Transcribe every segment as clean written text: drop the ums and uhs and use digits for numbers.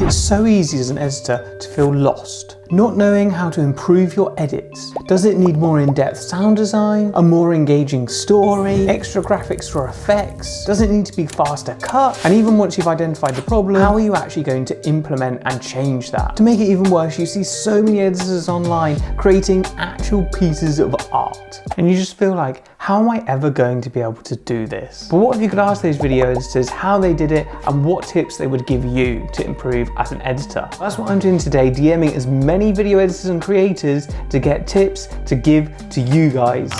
It's so easy as an editor to feel lost, not knowing how to improve your edits. Does it need more in-depth sound design, a more engaging story, extra graphics or effects? Does it need to be faster cut? And even once you've identified the problem, how are you actually going to implement and change that? To make it even worse, you see so many editors online creating actual pieces of art. And you just feel like, how am I ever going to be able to do this? But what if you could ask those video editors how they did it and what tips they would give you to improve as an editor? That's what I'm doing today, DMing as many video editors and creators to get tips to give to you guys.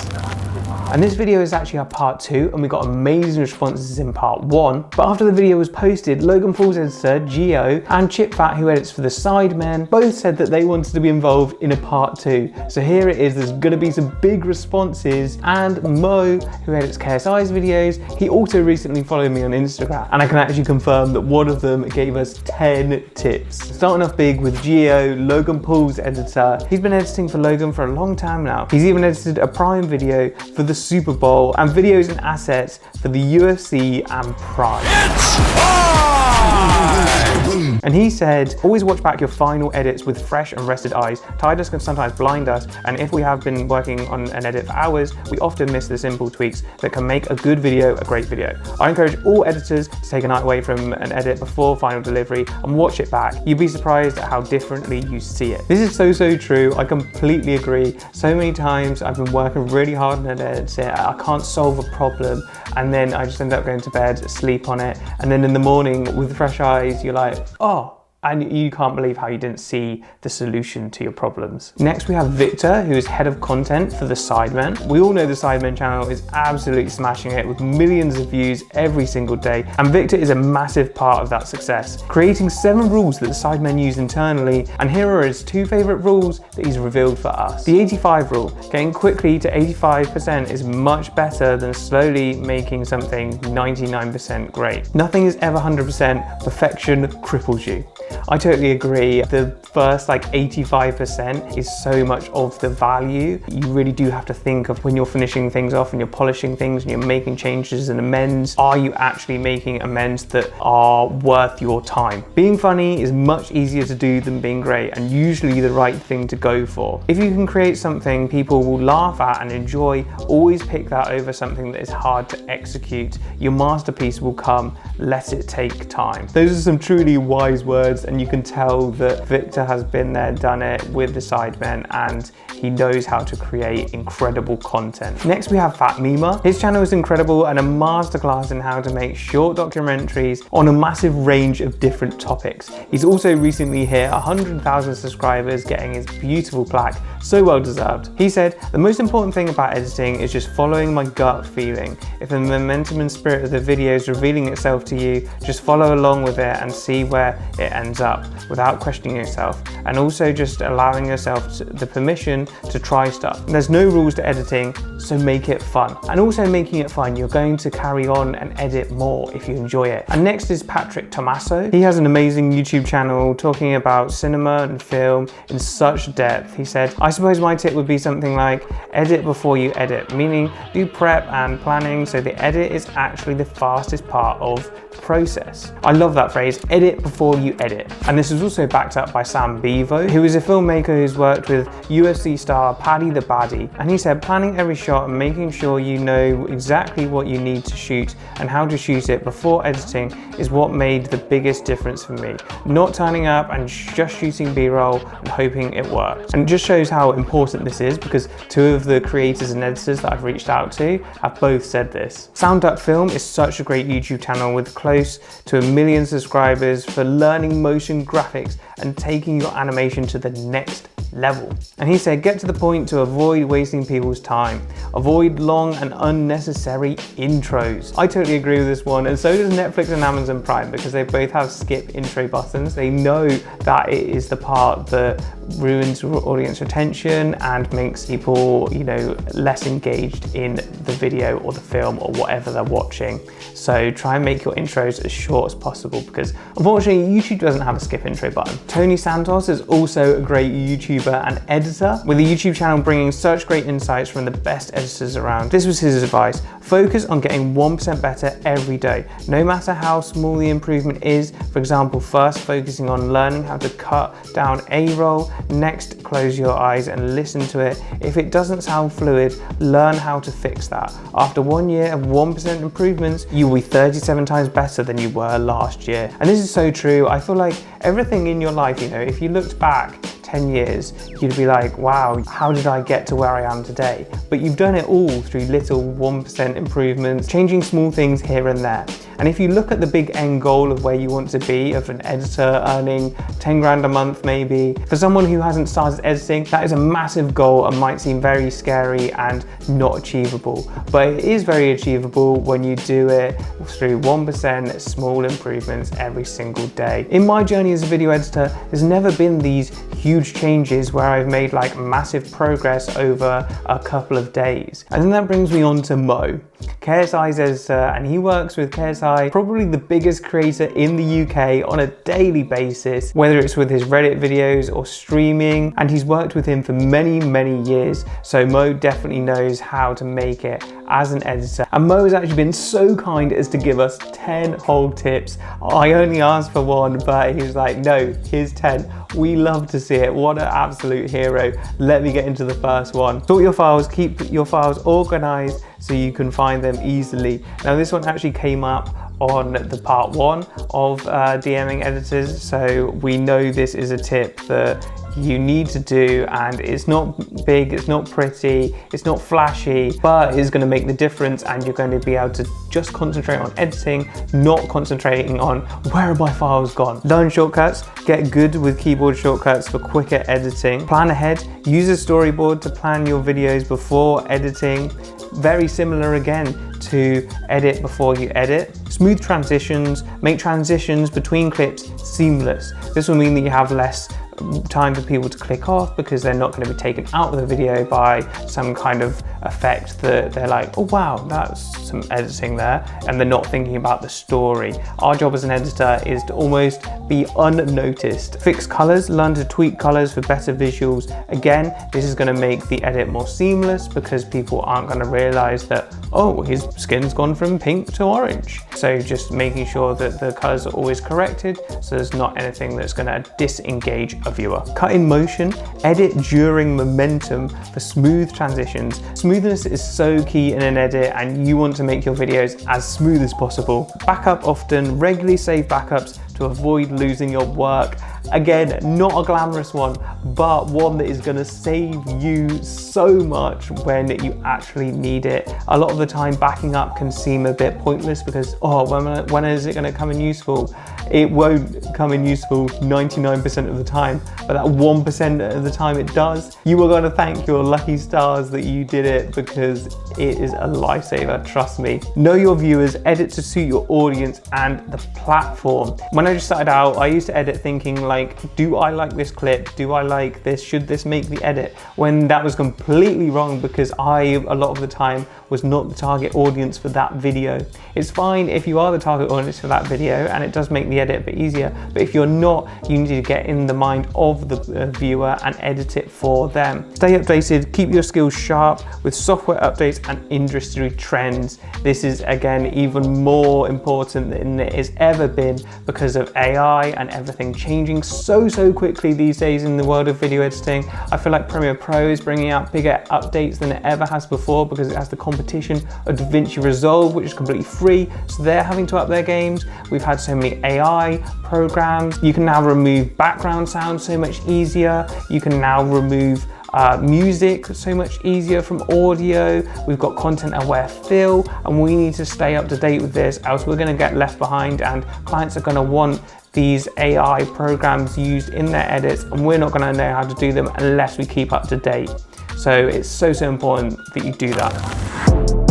And this video is actually our part 2, and we got amazing responses in part 1. But after the video was posted, Logan Paul's editor, Gio, and Chip Fat, who edits for The Sidemen, both said that they wanted to be involved in a part 2. So here it is, there's gonna be some big responses. And Mo, who edits KSI's videos, he also recently followed me on Instagram. And I can actually confirm that one of them gave us 10 tips. Starting off big with Gio, Logan Paul's editor. He's been editing for Logan for a long time now. He's even edited a Prime video for the Super Bowl and videos and assets for the UFC and Prime. And he said, always watch back your final edits with fresh and rested eyes. Tiredness can sometimes blind us, and if we have been working on an edit for hours, we often miss the simple tweaks that can make a good video a great video. I encourage all editors to take a night away from an edit before final delivery and watch it back. You'd be surprised at how differently you see it. This is so true. I completely agree. So many times I've been working really hard on an edit, I can't solve a problem, and then I just end up going to bed, sleep on it, and then in the morning with fresh eyes, you're like, oh, and you can't believe how you didn't see the solution to your problems. Next we have Victor, who is head of content for The Sidemen. We all know The Sidemen channel is absolutely smashing it with millions of views every single day, and Victor is a massive part of that success, creating 7 rules that The Sidemen use internally, and here are his 2 favorite rules that he's revealed for us. The 85 rule, getting quickly to 85% is much better than slowly making something 99% great. Nothing is ever 100%, perfection cripples you. I totally agree. The first 85% is so much of the value. You really do have to think of when you're finishing things off and you're polishing things and you're making changes and amends, are you actually making amends that are worth your time? Being funny is much easier to do than being great, and usually the right thing to go for. If you can create something people will laugh at and enjoy, always pick that over something that is hard to execute. Your masterpiece will come, let it take time. Those are some truly wise words, and you can tell that Victor has been there, done it with The Sidemen, and he knows how to create incredible content. Next we have Fat Mima. His channel is incredible and a masterclass in how to make short documentaries on a massive range of different topics. He's also recently hit 100,000 subscribers, getting his beautiful plaque, so well deserved. He said, the most important thing about editing is just following my gut feeling. If the momentum and spirit of the video is revealing itself to you, just follow along with it and see where it ends up without questioning yourself, and also just allowing yourself the permission to try stuff. There's no rules to editing, so make it fun. And also making it fun, you're going to carry on and edit more if you enjoy it. And next is Patrick Tomaso. He has an amazing YouTube channel talking about cinema and film in such depth. He said, I suppose my tip would be something like edit before you edit, meaning do prep and planning so the edit is actually the fastest part of the process. I love that phrase, edit before you edit. And this is also backed up by Bivo, who is a filmmaker who's worked with UFC star Paddy the Baddy. And he said, planning every shot and making sure you know exactly what you need to shoot and how to shoot it before editing is what made the biggest difference for me. Not turning up and just shooting B-roll and hoping it worked. And it just shows how important this is, because 2 of the creators and editors that I've reached out to have both said this. Sound Duck Film is such a great YouTube channel with close to 1 million subscribers for learning motion graphics and taking your animation to the next level. And he said, get to the point to avoid wasting people's time. Avoid long and unnecessary intros. I totally agree with this one, and so does Netflix and Amazon Prime, because they both have skip intro buttons. They know that it is the part that ruins audience retention and makes people, less engaged in the video or the film or whatever they're watching. So try and make your intros as short as possible, because unfortunately YouTube doesn't have a skip intro button. Tony Santos is also a great YouTuber YouTuber and editor, with a YouTube channel bringing such great insights from the best editors around. This was his advice: focus on getting 1% better every day, no matter how small the improvement is. For example, first focusing on learning how to cut down A-roll, next close your eyes and listen to it. If it doesn't sound fluid, learn how to fix that. After 1 year of 1% improvements, you will be 37 times better than you were last year. And this is so true. I feel like everything in your life, you know, if you looked back 10 years, you'd be like, wow, how did I get to where I am today? But you've done it all through little 1% improvements, changing small things here and there. And if you look at the big end goal of where you want to be, of an editor earning 10 grand a month maybe, for someone who hasn't started editing, that is a massive goal and might seem very scary and not achievable. But it is very achievable when you do it through 1% small improvements every single day. In my journey as a video editor, there's never been these huge changes where I've made like massive progress over a couple of days. And then that brings me on to Mo, KSI's editor, and he works with KSI, probably the biggest creator in the UK, on a daily basis, whether it's with his Reddit videos or streaming, and he's worked with him for many, many years. So Mo definitely knows how to make it as an editor. And Mo has actually been so kind as to give us 10 whole tips. I only asked for one, but he was like, no, here's 10. We love to see it. What an absolute hero. Let me get into the first one. Sort your files, keep your files organized so you can find them easily. Now this one actually came up on the part 1 of DMing editors, so we know this is a tip that you need to do, and it's not big, it's not pretty, it's not flashy, but it's going to make the difference, and you're going to be able to just concentrate on editing, not concentrating on where are my files gone. Learn shortcuts, get good with keyboard shortcuts for quicker editing. Plan ahead, use a storyboard to plan your videos before editing. Very similar again to edit before you edit. Smooth transitions, make transitions between clips seamless. This will mean that you have less time for people to click off because they're not going to be taken out of the video by some kind of effect that they're like, oh wow, that's some editing there, and they're not thinking about the story. Our job as an editor is to almost be unnoticed. Fix colors, learn to tweak colors for better visuals. Again, this is going to make the edit more seamless because people aren't going to realize that, oh, his skin's gone from pink to orange. So just making sure that the colors are always corrected so there's not anything that's going to disengage a viewer. Cut in motion, edit during momentum for smooth transitions. Smoothness is so key in an edit, and you want to make your videos as smooth as possible. Backup often, regularly save backups to avoid losing your work. Again, not a glamorous one, but one that is going to save you so much when you actually need it. A lot of the time backing up can seem a bit pointless because, oh, when is it going to come in useful? It won't come in useful 99% of the time, but that 1% of the time it does. You are going to thank your lucky stars that you did it, because it is a lifesaver, trust me. Know your viewers, edit to suit your audience and the platform. When I just started out, I used to edit thinking like, do I like this clip? Do I like this? Should this make the edit? When that was completely wrong, because a lot of the time was not the target audience for that video. It's fine if you are the target audience for that video and it does make the edit a bit easier, but if you're not, you need to get in the mind of the viewer and edit it for them. Stay updated, keep your skills sharp with software updates and industry trends. This is again even more important than it has ever been because of AI and everything changing so quickly these days in the world of video editing. I feel like Premiere Pro is bringing out bigger updates than it ever has before because it has the competition of DaVinci Resolve, which is completely free, so they're having to up their games. We've had so many AI programs. You can now remove background sound so much easier. You can now remove music so much easier from audio. We've got content aware fill, and we need to stay up to date with this, else we're going to get left behind and clients are going to want these AI programs used in their edits, and we're not going to know how to do them unless we keep up to date. So it's so important that you do that.